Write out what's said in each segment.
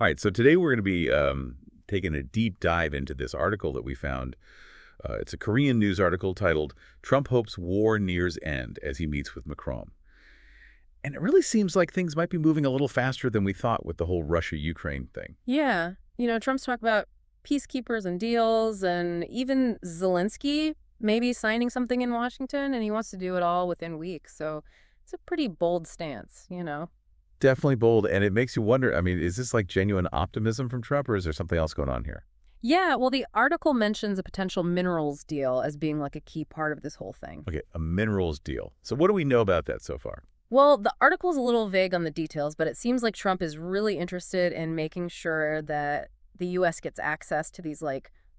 All right, so today we're going to be taking a deep dive into this article that we found. It's a Korean news article titled, Trump Hopes War Nears End as He Meets with Macron. And it really seems like things might be moving a little faster than we thought with the whole Russia-Ukraine thing. Yeah. Trump's talked about peacekeepers and deals, and even Zelensky maybe signing something in Washington, and he wants to do it all within weeks. So it's a pretty bold stance. Definitely bold, and it makes you wonder, I mean, is this like genuine optimism from Trump, or is there something else going on here? Yeah, well, the article mentions a potential minerals deal as being like a key part of this whole thing. Okay, a minerals deal. So what do we know about that so far? Well, the article's a little vague on the details, but it seems like Trump is really interested in making sure that the U.S. gets access to these,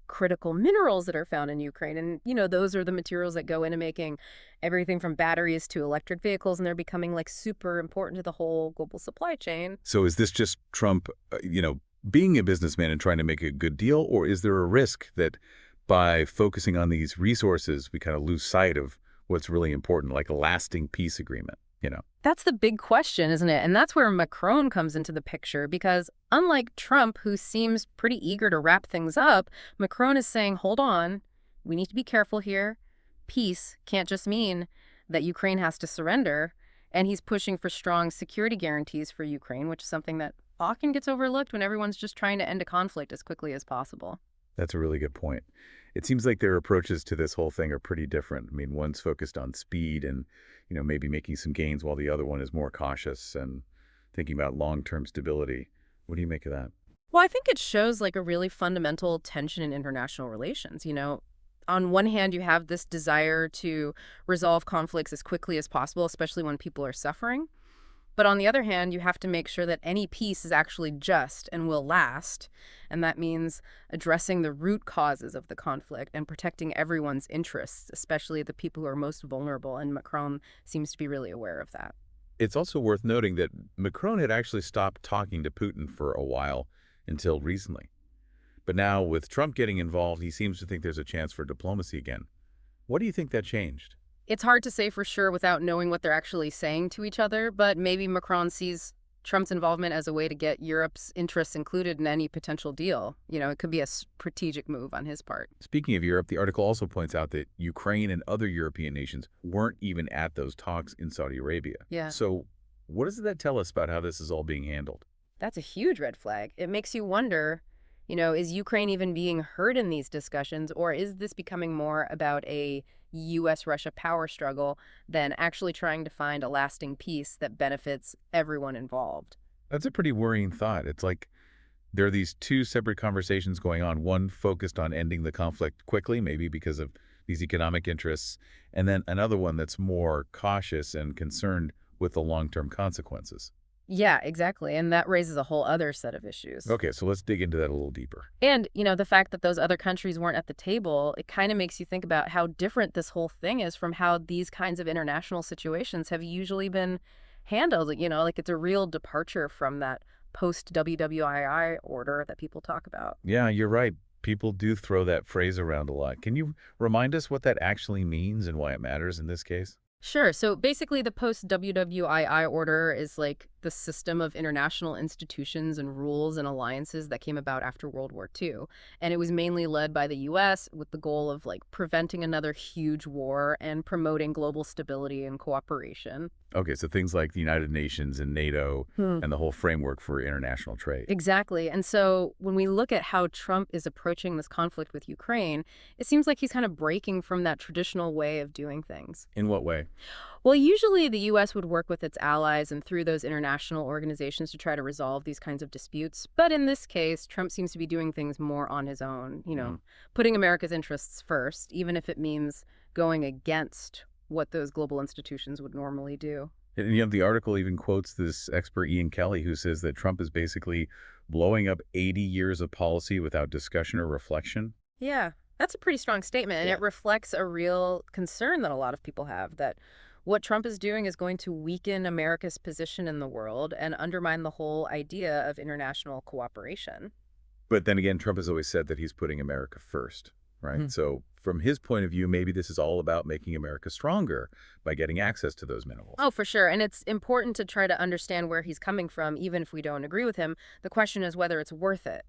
critical minerals that are found in Ukraine. And, those are the materials that go into making everything from batteries to electric vehicles, and they're becoming, super important to the whole global supply chain. So is this just Trump, being a businessman and trying to make a good deal, or is there a risk that by focusing on these resources, we kind of lose sight of what's really important, like a lasting peace agreement? That's the big question, isn't it? And that's where Macron comes into the picture, because unlike Trump, who seems pretty eager to wrap things up, Macron is saying, hold on, we need to be careful here. Peace can't just mean that Ukraine has to surrender. And he's pushing for strong security guarantees for Ukraine, which is something that often gets overlooked when everyone's just trying to end a conflict as quickly as possible. That's a really good point. It seems like their approaches to this whole thing are pretty different. I mean, one's focused on speed and, maybe making some gains, while the other one is more cautious and thinking about long-term stability. What do you make of that? Well, I think it shows a really fundamental tension in international relations. On one hand, you have this desire to resolve conflicts as quickly as possible, especially when people are suffering. But on the other hand, you have to make sure that any peace is actually just and will last. And that means addressing the root causes of the conflict and protecting everyone's interests, especially the people who are most vulnerable. And Macron seems to be really aware of that. It's also worth noting that Macron had actually stopped talking to Putin for a while until recently. But now, with Trump getting involved, he seems to think there's a chance for diplomacy again. What do you think that changed? It's hard to say for sure without knowing what they're actually saying to each other, but maybe Macron sees Trump's involvement as a way to get Europe's interests included in any potential deal. It could be a strategic move on his part. Speaking of Europe, the article also points out that Ukraine and other European nations weren't even at those talks in Saudi Arabia. Yeah. So what does that tell us about how this is all being handled? That's a huge red flag. It makes you wonder, is Ukraine even being heard in these discussions, or is this becoming more about a U.S.-Russia power struggle than actually trying to find a lasting peace that benefits everyone involved? That's a pretty worrying thought. It's like there are these two separate conversations going on, one focused on ending the conflict quickly, maybe because of these economic interests, and then another one that's more cautious and concerned with the long-term consequences. Yeah, exactly. And that raises a whole other set of issues. Okay, so let's dig into that a little deeper. And, the fact that those other countries weren't at the table, it kind of makes you think about how different this whole thing is from how these kinds of international situations have usually been handled. It's a real departure from that post-WWII order that people talk about. Yeah, you're right. People do throw that phrase around a lot. Can you remind us what that actually means and why it matters in this case? Sure. So basically, the post-WWII order is the system of international institutions and rules and alliances that came about after World War II. And it was mainly led by the U.S. with the goal of preventing another huge war and promoting global stability and cooperation. Okay, so things like the United Nations and NATO and the whole framework for international trade. Exactly. And so when we look at how Trump is approaching this conflict with Ukraine, it seems like he's kind of breaking from that traditional way of doing things. In what way? Well, usually the U.S. would work with its allies and through those international organizations to try to resolve these kinds of disputes. But in this case, Trump seems to be doing things more on his own, putting America's interests first, even if it means going against what those global institutions would normally do. And the article even quotes this expert Ian Kelly, who says that Trump is basically blowing up 80 years of policy without discussion or reflection. Yeah, that's a pretty strong statement, and it reflects a real concern that a lot of people have, that what Trump is doing is going to weaken America's position in the world and undermine the whole idea of international cooperation. But then again, Trump has always said that he's putting America first, right? So from his point of view, maybe this is all about making America stronger by getting access to those minerals. Oh, for sure. And it's important to try to understand where he's coming from, even if we don't agree with him. The question is whether it's worth it.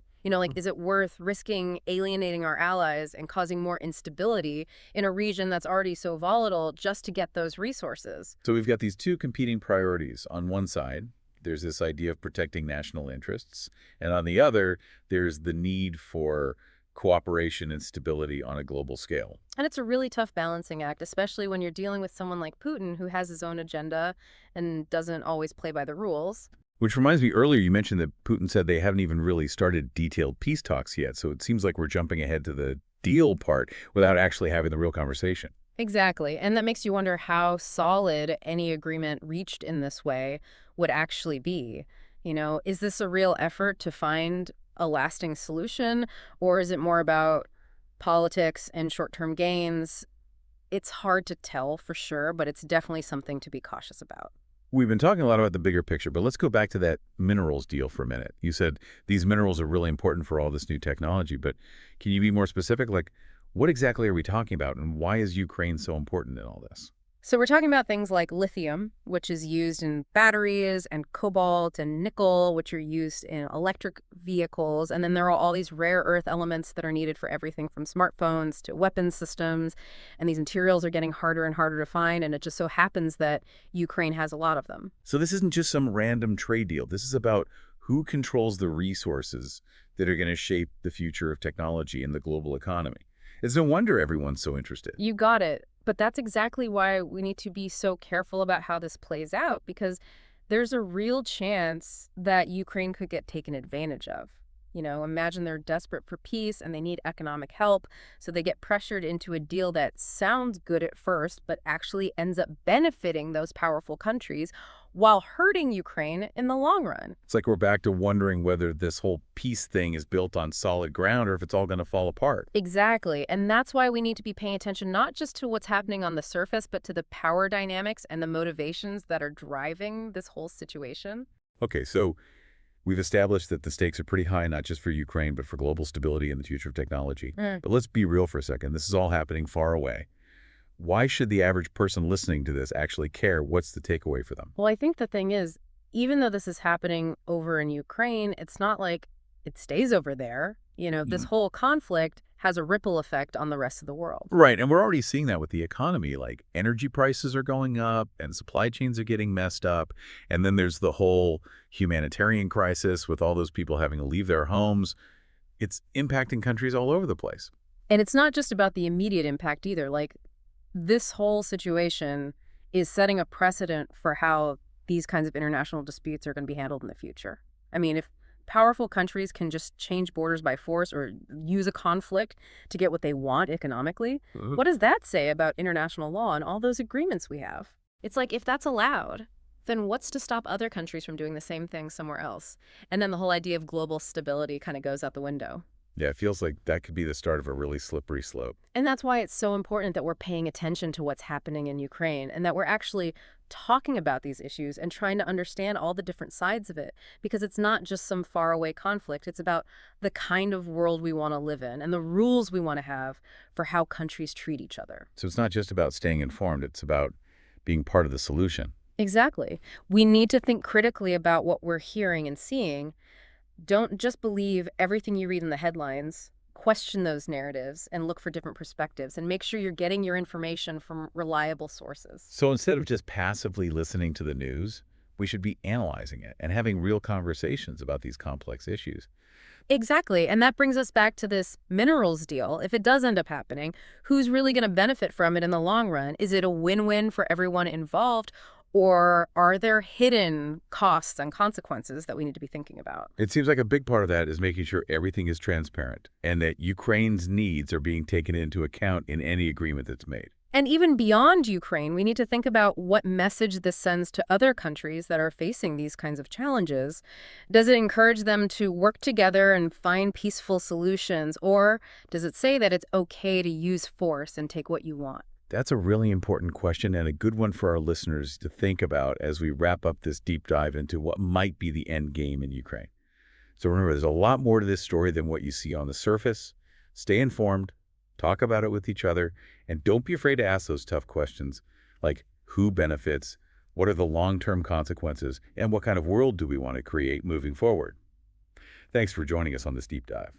Is it worth risking alienating our allies and causing more instability in a region that's already so volatile just to get those resources? So we've got these two competing priorities. On one side, there's this idea of protecting national interests. And on the other, there's the need for cooperation and stability on a global scale. And it's a really tough balancing act, especially when you're dealing with someone like Putin who has his own agenda and doesn't always play by the rules. Which reminds me, earlier you mentioned that Putin said they haven't even really started detailed peace talks yet. So it seems like we're jumping ahead to the deal part without actually having the real conversation. Exactly. And that makes you wonder how solid any agreement reached in this way would actually be. Is this a real effort to find a lasting solution, or is it more about politics and short-term gains? It's hard to tell for sure, but it's definitely something to be cautious about. We've been talking a lot about the bigger picture, but let's go back to that minerals deal for a minute. You said these minerals are really important for all this new technology, but can you be more specific? Like, what exactly are we talking about, and why is Ukraine so important in all this? So we're talking about things like lithium, which is used in batteries, and cobalt and nickel, which are used in electric vehicles. And then there are all these rare earth elements that are needed for everything from smartphones to weapons systems. And these materials are getting harder and harder to find. And it just so happens that Ukraine has a lot of them. So this isn't just some random trade deal. This is about who controls the resources that are going to shape the future of technology and the global economy. It's no wonder everyone's so interested. You got it. But that's exactly why we need to be so careful about how this plays out, because there's a real chance that Ukraine could get taken advantage of. Imagine they're desperate for peace and they need economic help, so they get pressured into a deal that sounds good at first, but actually ends up benefiting those powerful countries while hurting Ukraine in the long run. It's like we're back to wondering whether this whole peace thing is built on solid ground or if it's all going to fall apart. Exactly. And that's why we need to be paying attention not just to what's happening on the surface, but to the power dynamics and the motivations that are driving this whole situation. Okay, so we've established that the stakes are pretty high, not just for Ukraine, but for global stability and the future of technology. But let's be real for a second. This is all happening far away. Why should the average person listening to this actually care? What's the takeaway for them? Well, I think the thing is, even though this is happening over in Ukraine, it's not like it stays over there. This whole conflict has a ripple effect on the rest of the world. Right, and we're already seeing that with the economy. Like, energy prices are going up and supply chains are getting messed up. And then there's the whole humanitarian crisis with all those people having to leave their homes. It's impacting countries all over the place. And it's not just about the immediate impact either. This whole situation is setting a precedent for how these kinds of international disputes are going to be handled in the future. If powerful countries can just change borders by force or use a conflict to get what they want economically, what does that say about international law and all those agreements we have? It's like, if that's allowed, then what's to stop other countries from doing the same thing somewhere else? And then the whole idea of global stability kind of goes out the window. Yeah, it feels like that could be the start of a really slippery slope. And that's why it's so important that we're paying attention to what's happening in Ukraine and that we're actually talking about these issues and trying to understand all the different sides of it. Because it's not just some faraway conflict. It's about the kind of world we want to live in and the rules we want to have for how countries treat each other. So it's not just about staying informed. It's about being part of the solution. Exactly. We need to think critically about what we're hearing and seeing. Don't just believe everything you read in the headlines. Question those narratives and look for different perspectives and make sure you're getting your information from reliable sources. So instead of just passively listening to the news, we should be analyzing it and having real conversations about these complex issues. Exactly. And that brings us back to this minerals deal. If it does end up happening, who's really going to benefit from it in the long run? Is it a win-win for everyone involved? Or are there hidden costs and consequences that we need to be thinking about? It seems like a big part of that is making sure everything is transparent and that Ukraine's needs are being taken into account in any agreement that's made. And even beyond Ukraine, we need to think about what message this sends to other countries that are facing these kinds of challenges. Does it encourage them to work together and find peaceful solutions? Or does it say that it's okay to use force and take what you want? That's a really important question and a good one for our listeners to think about as we wrap up this deep dive into what might be the end game in Ukraine. So remember, there's a lot more to this story than what you see on the surface. Stay informed, Talk about it with each other, and don't be afraid to ask those tough questions, like who benefits, what are the long-term consequences, and what kind of world do we want to create moving forward? Thanks for joining us on this deep dive.